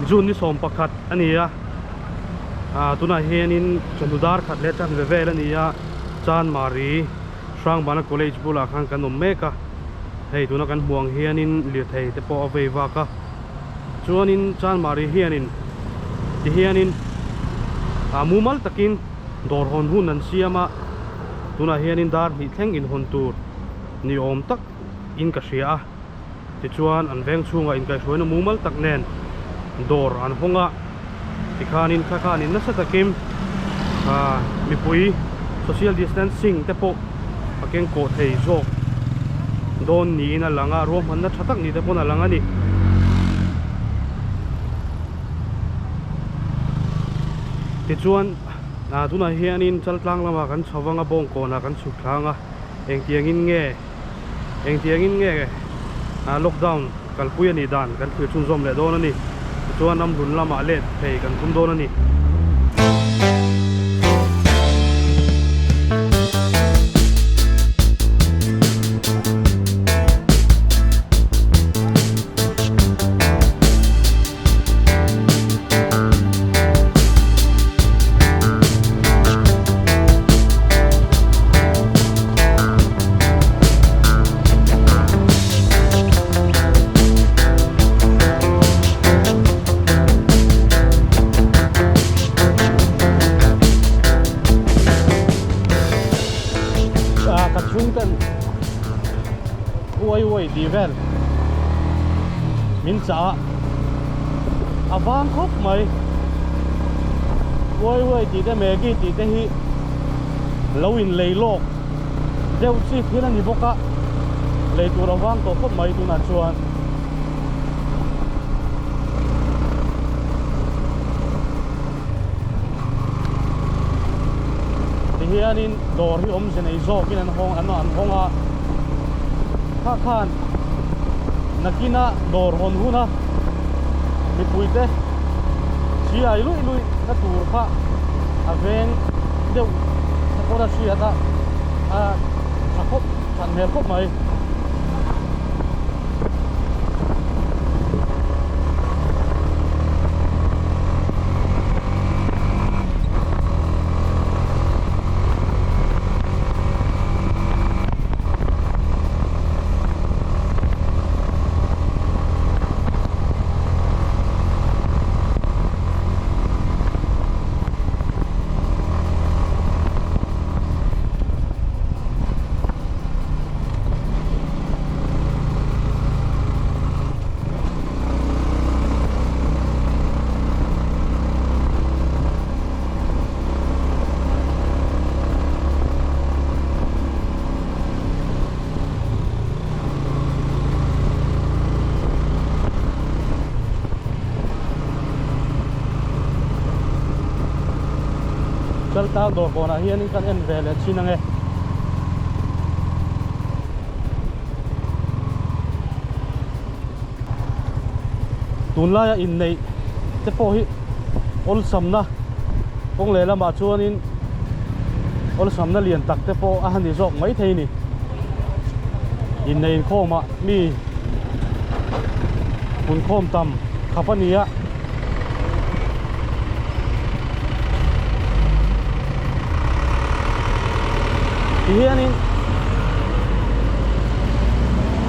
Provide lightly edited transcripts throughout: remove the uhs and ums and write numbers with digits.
jun ni som pakhat ania tuna hianin chanudar khat le chan level ania chan mari sang bana college bula khang kanom meka hei tuna kan huang hianin li thei te po avei waka chuanin chan mari hianin ti hianin mumal takin dor hon hun an siama tuna hianin dar hi thleng in hon tur ni om tak in ka hria ti chuan an veng chunga in kai hruina mumal tak nen dor an honga tikhanin khakhanin na sa takim mipui social distancing te po akeng ko thei jok don ni na langa rom han na thatak ni te po na langa ni ti chuan tuna hianin chaltlang lama kan chawanga bong ko na kan chuklanga engtiangin nge lockdown kalpui ani dan kan thir chun zom le don ani chuan nam run lama le thei kan kum don ani đi vel min cha avang khop mai woi ti te megi ti te hi lowin leilok deu chi thila ni boka leitur avang to khop mai tu na chuan ti hianin dor hi om se nei zo kin an honga khan nakina dor hon huna mi puite chi ai lui na tur kha aveng deu sakora chi ata sakop san mel kop mai tao đồ còn là hiên các em về là chi năng nghe tuần lai in này thế po hi ol sam na công lệ là mà chuan in ol sam na liền tắc thế po anh đi dọc mấy thế này in này khô mà mi kun khom tam khapania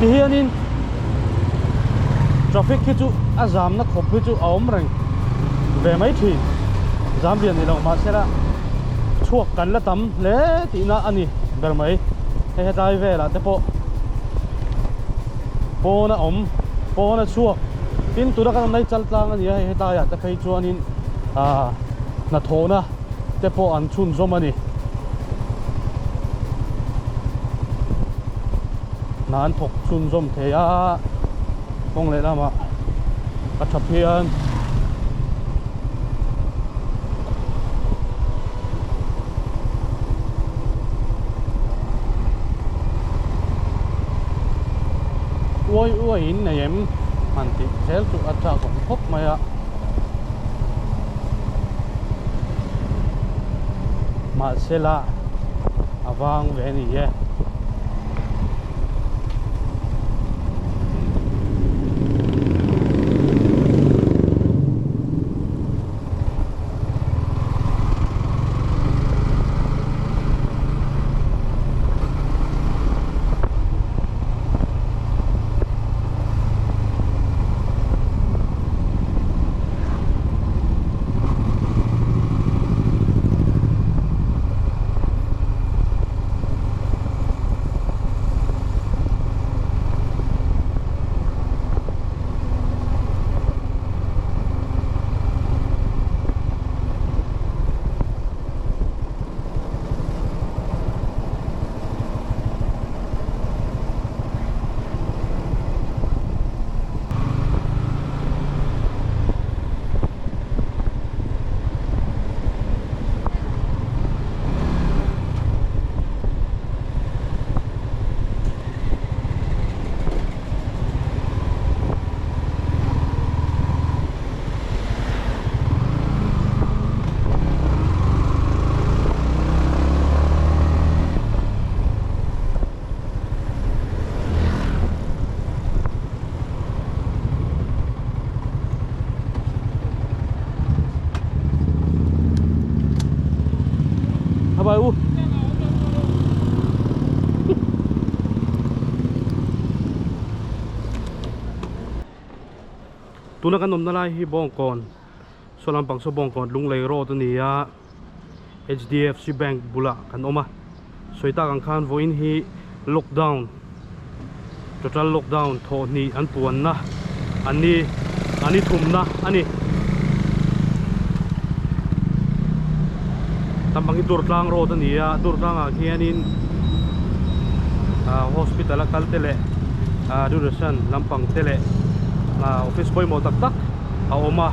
hianin traffic hi chu azam na khop hi chu aum rang ve mai thi jam bian ni lo ma sera chuak kan la tam le ti na ani ber mai he dai ve la te po na po na chuak tin tu ra kan nai chal tlang ani he ta ya ta phei chuanin na thona te po an chun zom ani nan thok chun zom theya kong le lama ka thapian oi in na yem man ti sel tu acha ko khop maya ma sela awang ve ni ye mai u tuna kan nom na lai hi bong kon so lam pang so bong kon lung lei ro tu ni ya HDFC Bank bula kan oma soita kan khan Vawin hi lockdown total lockdown tho ni an puan na ani thumna ani tampang hi durtlang ro tu ni ya durtlang a hianin hospital kal tele duration lampang tele office boy mo tak tak a oma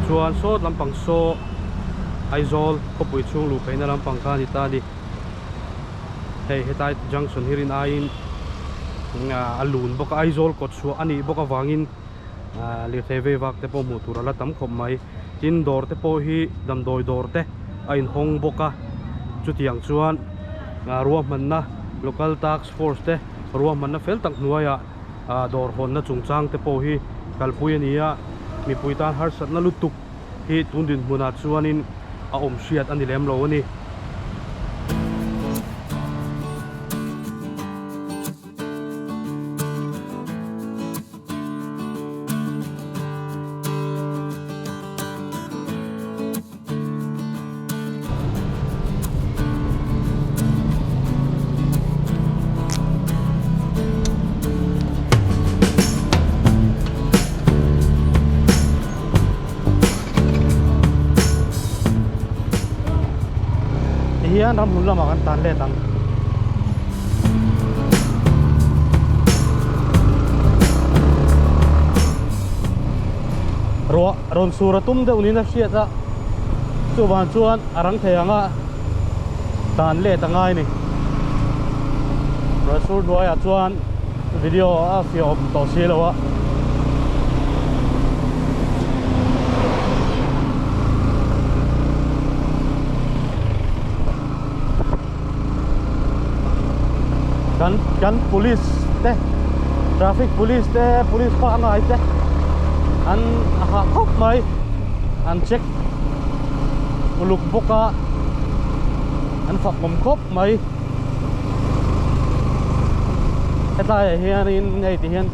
chuan so lampang so Aizawl ko pui chung lu kaina lampang ka ni ta ni hei hetai junction hirin ain alun boka Aizawl ko chu ani boka wangin li theve wak te po mu turala tam khom mai tin dor te po hi dam doi dor te ain hong boka chutiang chuan ruam man na local tax force te ruam man na fel tak nuaya dor hon na chungchang te po hi kalpui ania mi puitan har sat na lutuk hi tundin muna chuanin a om hriat ani lem lo ani hian ram hun lama kan tan le tang ron sura tum de unina hriata chuwan chuan arang theanga tan le tangai ni rasur duaya chuan video a fiom to silowa kan police te traffic police te police pa ngai te an ha khop mai an check uluk boka an phak mom khop mai hetai hianin nei ti hian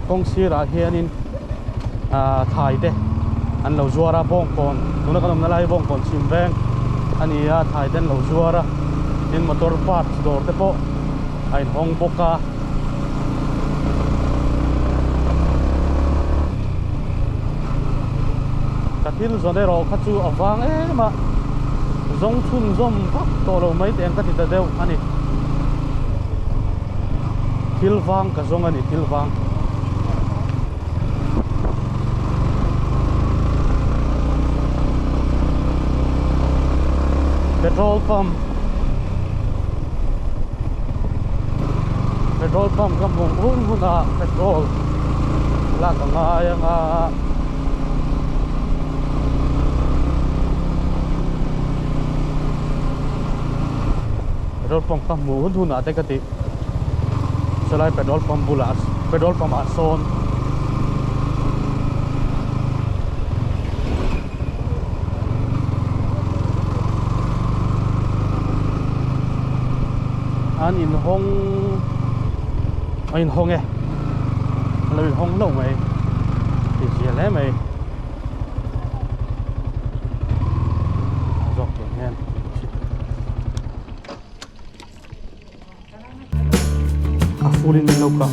kong sira hianin thai te an lo zuara bong kon tuna kanom na lai bong kon sim bank ania thai ten lo zuara in motor parts dor te po ain hong boka katil zone ro khachu awang ma zong chun zom phak to lo mai teng ka ti ta deu ani tilwang ka zong ani tilwang petrol pump kampung huna petrol la ka ngaya nga petrol pump kampung huna te kati salai petrol pump bulas petrol pump ason an in hong e lời hong lâu mày thì chỉ lẽ mày dọc kiểu nghe full in lâu cả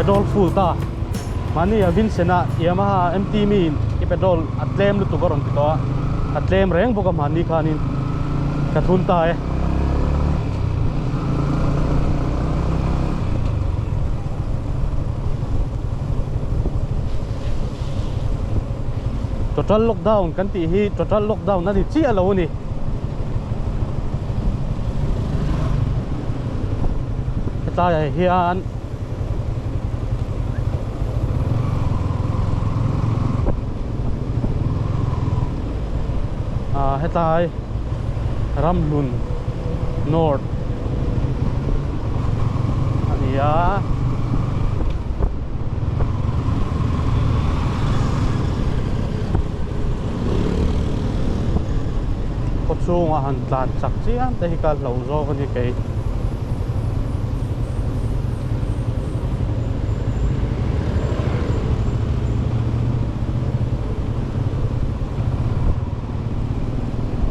petrol full ta mani Vincena Yamaha MT min i petrol atlem lu tu koron to atlem reng boka mani khanin kathun ta e total lockdown kan ti hi total lockdown na ni chi alo ni tai hian hetai Ramlun North ania có chung han tlan chak chiang te hi ka lo zo ka ni ke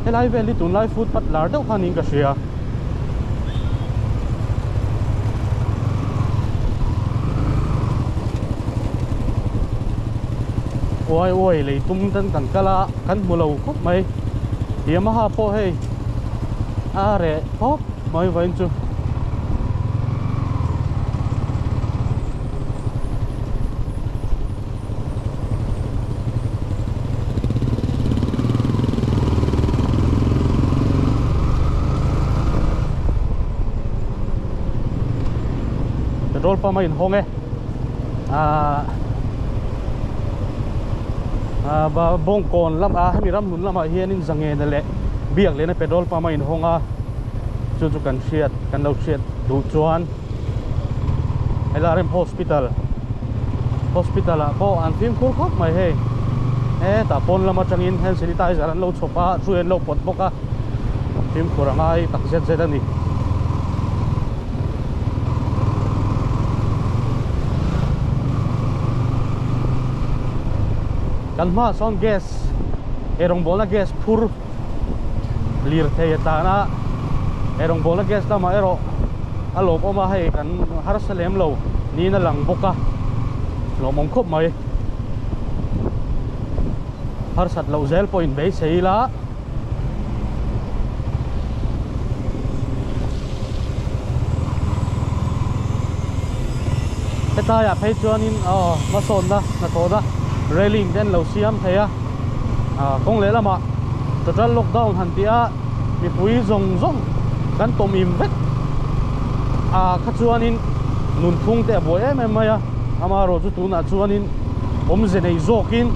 helai veli tun lai food pat lar deuh khanin ka sia oi lei tum tan kan kala kan mulo khop mai Yamaha po hey are hop mai vain chu petrol pa mai hong ba bong kon lam mi ram nun lam hian in zange na le biak le na petrol pa mai honga chu kan hriat kan lo hriat du chuan elarem hospital a po an phim khur khop mai he ta pon lama changin hand sanitizer an lo chopa chuan lo pot boka phim khurangai tak zet zet ani kan ma son gas erong bola gas phur lir the ta na erong bola gas ta ma ero alo ko ma hai kan har salem lo ni na lang boka lo mong khop mai har sat lo zel point be seila ta ya phei chuanin ma son na to da railing den lo siam theya kong le lama total lockdown han tia mi pui zong kan tom im vek khachuanin nun thung te boy em maya amaro chu tu na chuanin om ze nei zokin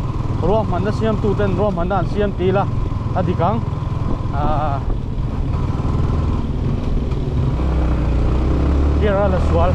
ro man na siam tu ten ro man dan siam tila adikang kira la swal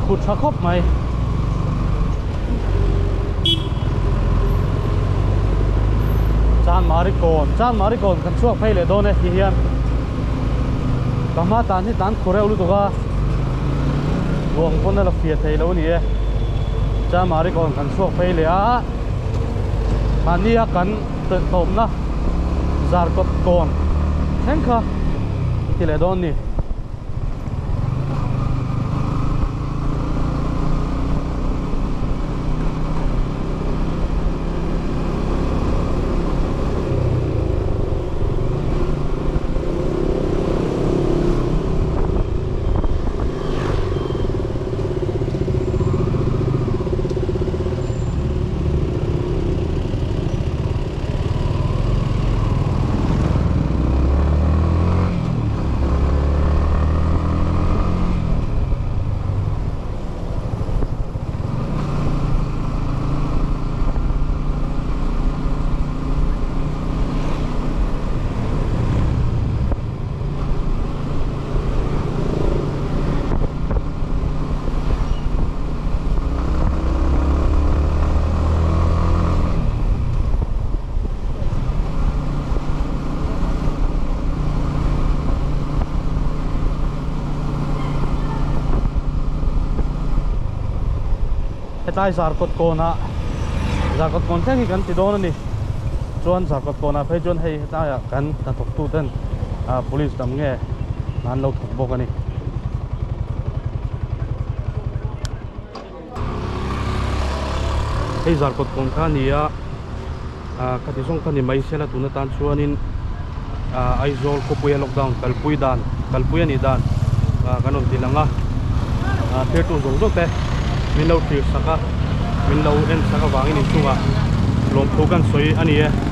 khut khop mai chan mari kon kan chuak phei le do ne hi hian kama tan hi tan khoreu lu toga wong pon la fia thei lo ni e chan mari kon kan chuak phei le a mania kan tom na zar kot kon thenka ti le don ni tai zar kot kona zar kot kon thang hi kan ti don ni chuan zar kot kona phei chuan hei ta ya kan ta thok tu ten police dam nge nan lo thok bok ani hei zar kot kon kha ni a ka ti song khani mai sela tuna tan chuanin Aizawl ko puya lockdown kalpui ani dan kanon tilanga the tu zong zong te min lo tir saka min lo en saka wangin in chunga lom thukan soi ani e